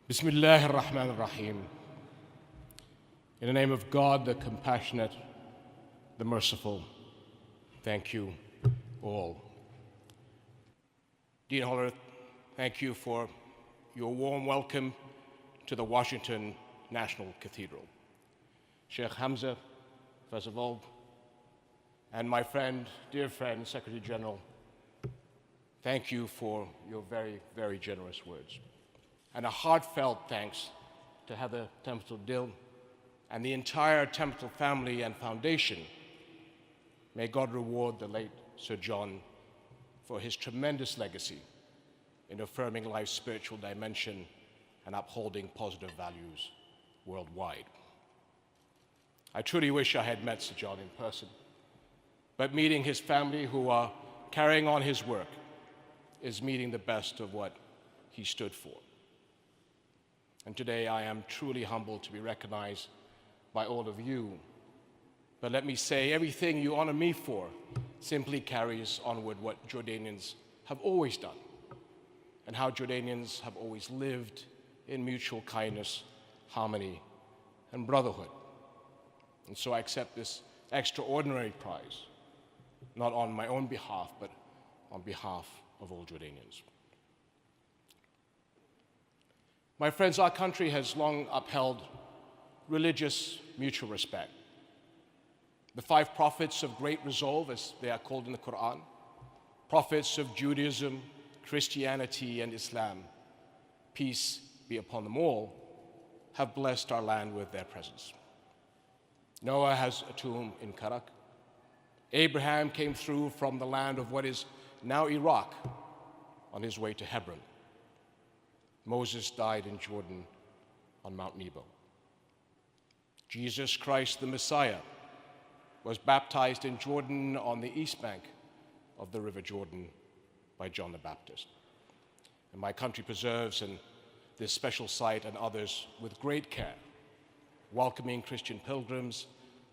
Bismillah ar-Rahman ar-Rahim. In the name of God, the compassionate, the merciful, thank you all. Dean Holler, thank you for your warm welcome to the Washington National Cathedral. Sheikh Hamza, first of all, and my friend, dear friend, Secretary General, thank you for your very, very generous words. And a heartfelt thanks to Heather Tembleton and the entire Tembleton family and foundation. May God reward the late Sir John for his tremendous legacy in affirming life's spiritual dimension and upholding positive values worldwide. I truly wish I had met Sir John in person, but meeting his family who are carrying on his work is meeting the best of what he stood for. And today I am truly humbled to be recognized by all of you. But let me say, everything you honor me for simply carries onward what Jordanians have always done and how Jordanians have always lived in mutual kindness, harmony, and brotherhood. And so I accept this extraordinary prize, not on my own behalf, but on behalf of all Jordanians. My friends, our country has long upheld religious mutual respect. The five prophets of great resolve, as they are called in the Quran, prophets of Judaism, Christianity, and Islam, peace be upon them all, have blessed our land with their presence. Noah has a tomb in Karak. Abraham came through from the land of what is now Iraq on his way to Hebron. Moses died in Jordan on Mount Nebo. Jesus Christ, the Messiah, was baptized in Jordan on the east bank of the River Jordan by John the Baptist. And my country preserves this special site and others with great care, welcoming Christian pilgrims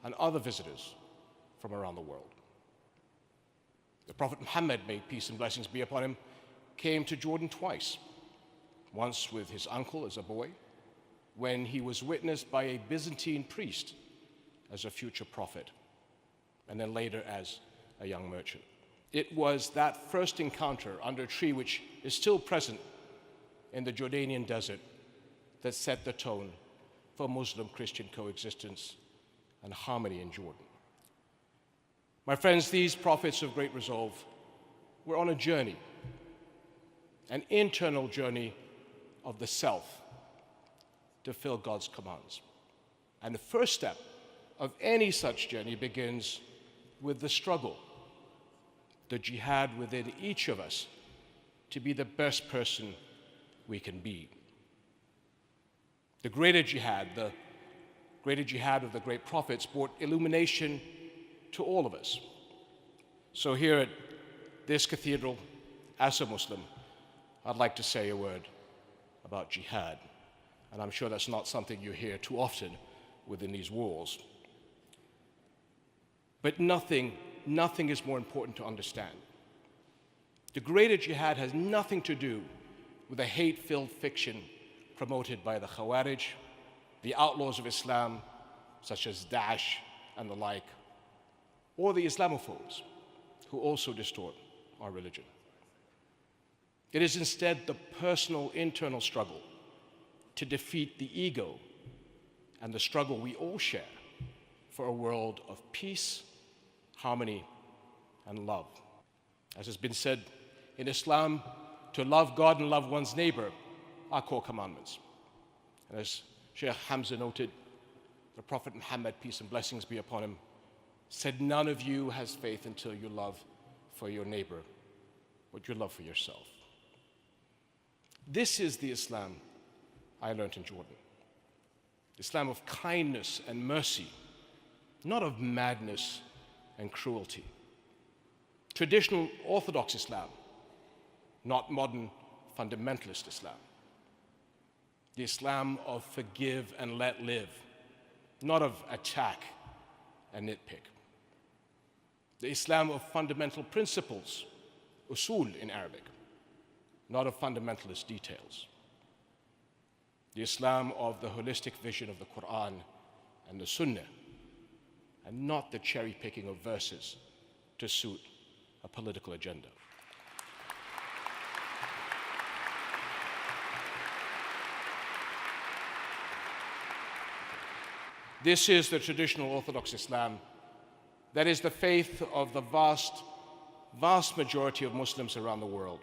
and other visitors from around the world. The Prophet Muhammad, may peace and blessings be upon him, came to Jordan twice. Once with his uncle as a boy, when he was witnessed by a Byzantine priest as a future prophet, and then later as a young merchant. It was that first encounter under a tree, which is still present in the Jordanian desert, that set the tone for Muslim-Christian coexistence and harmony in Jordan. My friends, these prophets of great resolve were on a journey, an internal journey of the self to fill God's commands. And the first step of any such journey begins with the struggle, the jihad within each of us to be the best person we can be. The greater jihad of the great prophets brought illumination to all of us. So here at this cathedral, as a Muslim, I'd like to say a word about jihad, and I'm sure that's not something you hear too often within these walls. But nothing is more important to understand. The greater jihad has nothing to do with the hate-filled fiction promoted by the Khawarij, the outlaws of Islam, such as Daesh and the like, or the Islamophobes, who also distort our religion. It is instead the personal internal struggle to defeat the ego and the struggle we all share for a world of peace, harmony, and love. As has been said in Islam, to love God and love one's neighbor are core commandments. And as Sheikh Hamza noted, the Prophet Muhammad, peace and blessings be upon him, said, none of you has faith until you love for your neighbor what you love for yourself. This is the Islam I learned in Jordan. Islam of kindness and mercy, not of madness and cruelty. Traditional Orthodox Islam, not modern fundamentalist Islam. The Islam of forgive and let live, not of attack and nitpick. The Islam of fundamental principles, usul in Arabic, not of fundamentalist details. the Islam of the holistic vision of the Quran and the Sunnah, and not the cherry-picking of verses to suit a political agenda. This is the traditional Orthodox Islam. That is the faith of the vast majority of Muslims around the world.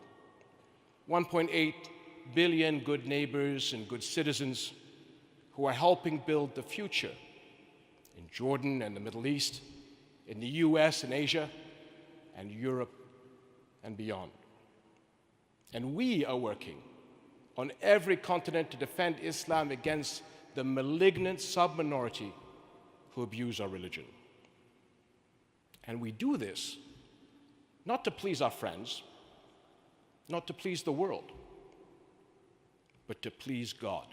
1.8 billion good neighbors and good citizens who are helping build the future in Jordan and the Middle East, in the US and Asia, and Europe and beyond. And we are working on every continent to defend Islam against the malignant sub-minority who abuse our religion. And we do this not to please our friends, not to please the world, but to please God.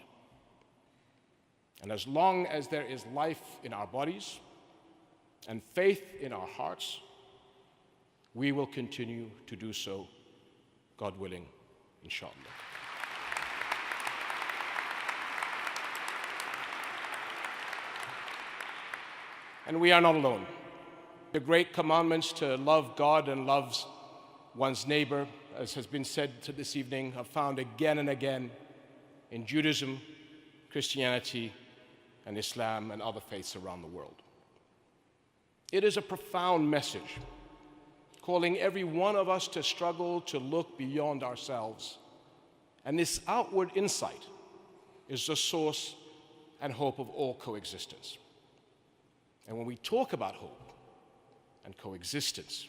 And as long as there is life in our bodies and faith in our hearts, we will continue to do so, God willing, inshallah. And we are not alone. The great commandments to love God and love one's neighbor, as has been said this evening, are found again and again in Judaism, Christianity, and Islam and other faiths around the world. It is a profound message, calling every one of us to struggle to look beyond ourselves. And this outward insight is the source and hope of all coexistence. And when we talk about hope and coexistence,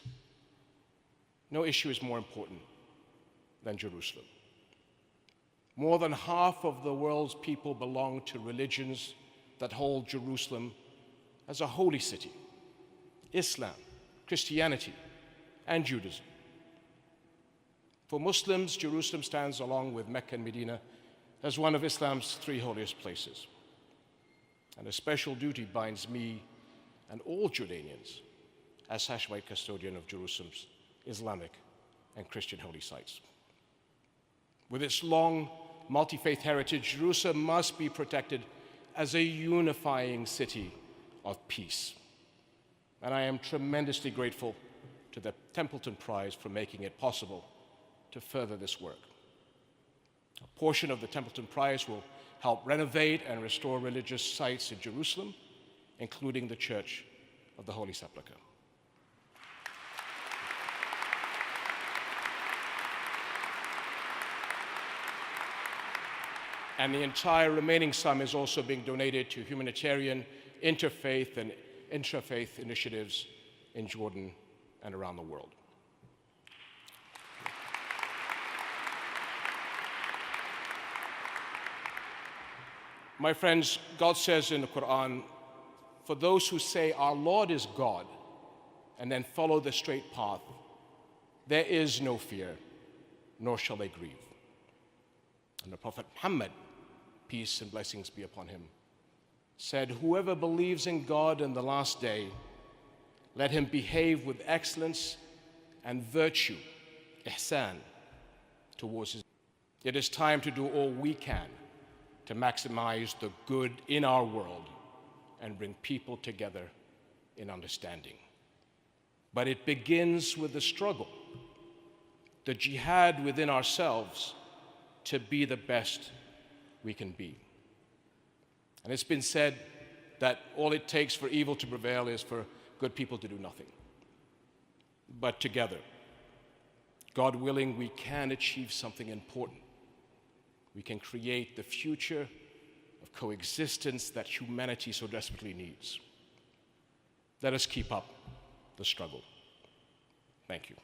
no issue is more important than Jerusalem. More than half of the world's people belong to religions that hold Jerusalem as a holy city: Islam, Christianity, and Judaism. For Muslims, Jerusalem stands along with Mecca and Medina as one of Islam's three holiest places. And a special duty binds me and all Jordanians as Hashemite custodian of Jerusalem's Islamic and Christian holy sites. With its long multi-faith heritage, Jerusalem must be protected as a unifying city of peace. And I am tremendously grateful to the Tembleton Prize for making it possible to further this work. A portion of the Tembleton Prize will help renovate and restore religious sites in Jerusalem, including the Church of the Holy Sepulchre. And the entire remaining sum is also being donated to humanitarian, interfaith, and intrafaith initiatives in Jordan and around the world. My friends, God says in the Quran, for those who say our Lord is God and then follow the straight path, there is no fear, nor shall they grieve. And the Prophet Muhammad, peace and blessings be upon him, said, whoever believes in God and the last day, let him behave with excellence and virtue, ihsan, towards his. It is time to do all we can to maximize the good in our world and bring people together in understanding. But it begins with the struggle, the jihad within ourselves to be the best we can be. And it's been said that all it takes for evil to prevail is for good people to do nothing. But together, God willing, we can achieve something important. We can create the future of coexistence that humanity so desperately needs. Let us keep up the struggle. Thank you.